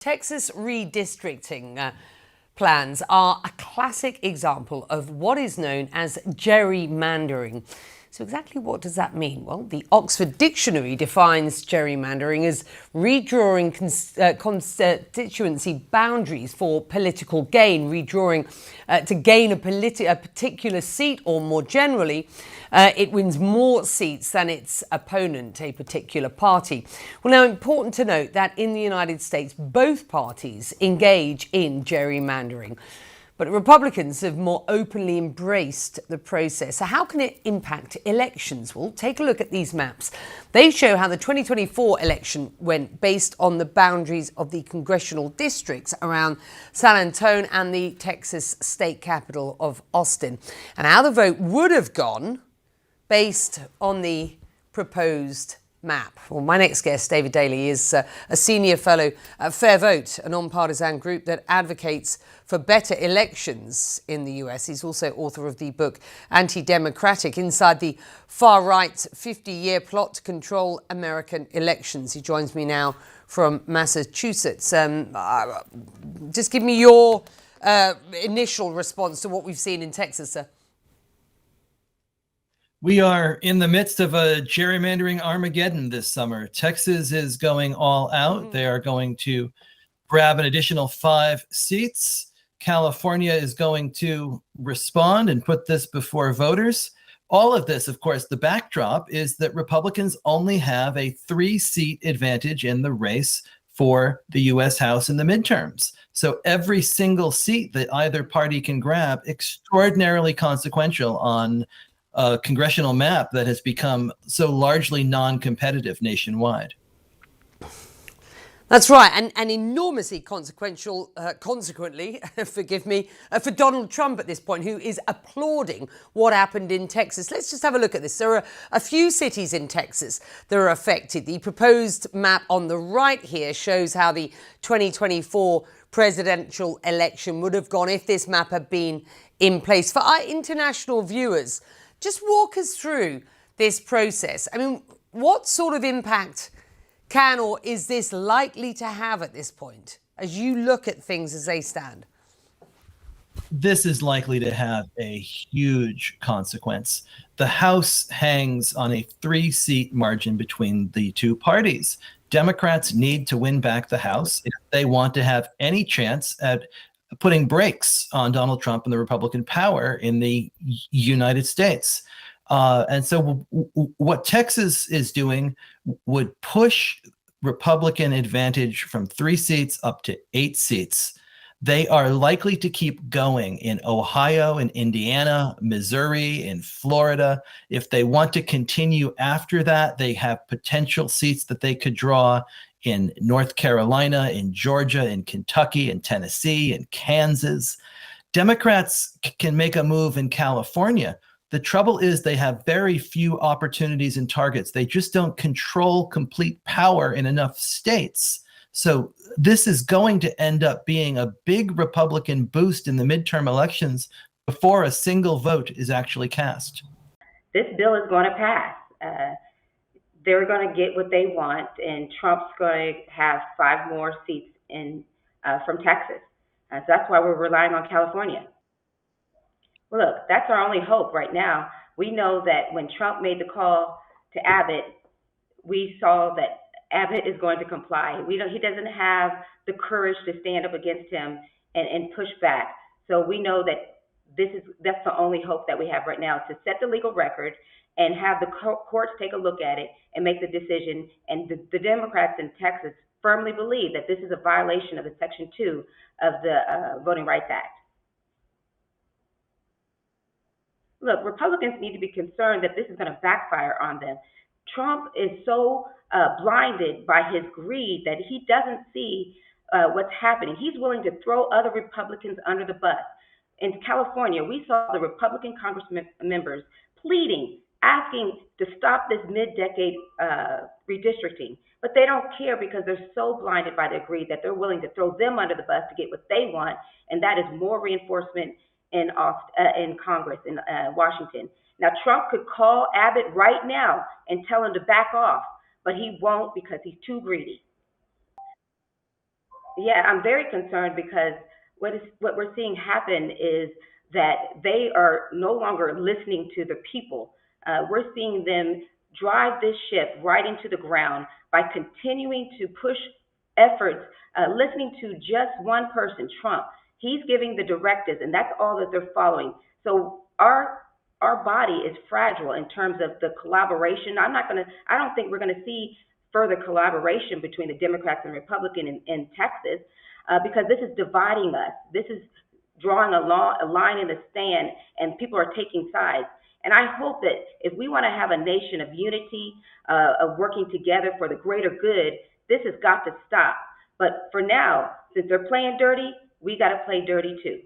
Texas redistricting plans are a classic example of what is known as gerrymandering. So exactly what does that mean? Well, the Oxford Dictionary defines gerrymandering as redrawing constituency boundaries for political gain, redrawing to gain a particular seat, or more generally, it wins more seats than its opponent, a particular party. Well, now, important to note that in the United States, both parties engage in gerrymandering. But Republicans have more openly embraced the process. So how can it impact elections? Well, take a look at these maps. They show how the 2024 election went based on the boundaries of the congressional districts around San Antonio and the Texas state capital of Austin, and how the vote would have gone based on the proposed map. Well, my next guest, David Daly, is a senior fellow at Fair Vote, a non-partisan group that advocates for better elections in the US. He's also author of the book Anti-Democratic: Inside the Far-Right's 50-Year Plot to Control American Elections. He joins me now from Massachusetts. Just give me your initial response to what we've seen in Texas, sir. We are in the midst of a gerrymandering Armageddon this summer. Texas is going all out. They are going to grab an additional 5 seats. California is going to respond and put this before voters. All of this, of course, the backdrop is that Republicans only have a 3-seat advantage in the race for the U.S. House in the midterms. So every single seat that either party can grab, extraordinarily consequential on a congressional map that has become so largely non-competitive nationwide. That's right, and enormously consequential, consequently, forgive me, for Donald Trump at this point, who is applauding what happened in Texas. Let's just have a look at this. There are a few cities in Texas that are affected. The proposed map on the right here shows how the 2024 presidential election would have gone if this map had been in place. For our international viewers, just walk us through this process. I mean, what sort of impact can or is this likely to have at this point as you look at things as they stand? This is likely to have a huge consequence. The House hangs on a 3-seat margin between the two parties. Democrats need to win back the House if they want to have any chance at putting brakes on Donald Trump and the Republican power in the United States. And so what Texas is doing would push Republican advantage from 3 seats up to 8 seats. They are likely to keep going in Ohio, in Indiana, Missouri, in Florida. If they want to continue after that, they have potential seats that they could draw in North Carolina, in Georgia, in Kentucky, in Tennessee, in Kansas. Democrats can make a move in California. The trouble is they have very few opportunities and targets. They just don't control complete power in enough states. So this is going to end up being a big Republican boost in the midterm elections before a single vote is actually cast. This bill is going to pass. They're going to get what they want, and Trump's going to have 5 more seats from Texas. So that's why we're relying on California. Well, look, that's our only hope right now. We know that when Trump made the call to Abbott, we saw that Abbott is going to comply. He doesn't have the courage to stand up against him and push back. So we know that that's the only hope that we have right now, to set the legal record and have the courts take a look at it and make the decision. And the Democrats in Texas firmly believe that this is a violation of the Section 2 of the Voting Rights Act. Look, Republicans need to be concerned that this is going to backfire on them. Trump is so blinded by his greed that he doesn't see what's happening. He's willing to throw other Republicans under the bus. In California, we saw the Republican Congress members pleading, asking to stop this mid-decade redistricting. But they don't care because they're so blinded by their greed that they're willing to throw them under the bus to get what they want, and that is more reinforcement in Congress, in Washington. Now, Trump could call Abbott right now and tell him to back off, but he won't because he's too greedy. Yeah, I'm very concerned because what we're seeing happen is that they are no longer listening to the people. We're seeing them drive this ship right into the ground by continuing to push efforts, listening to just one person, Trump. He's giving the directives, and that's all that they're following. So our body is fragile in terms of the collaboration. I don't think we're gonna see further collaboration between the Democrats and Republicans in Texas, because this is dividing us. This is drawing a line in the sand, and people are taking sides. And I hope that if we want to have a nation of unity, of working together for the greater good, this has got to stop. But for now, since they're playing dirty, we got to play dirty too.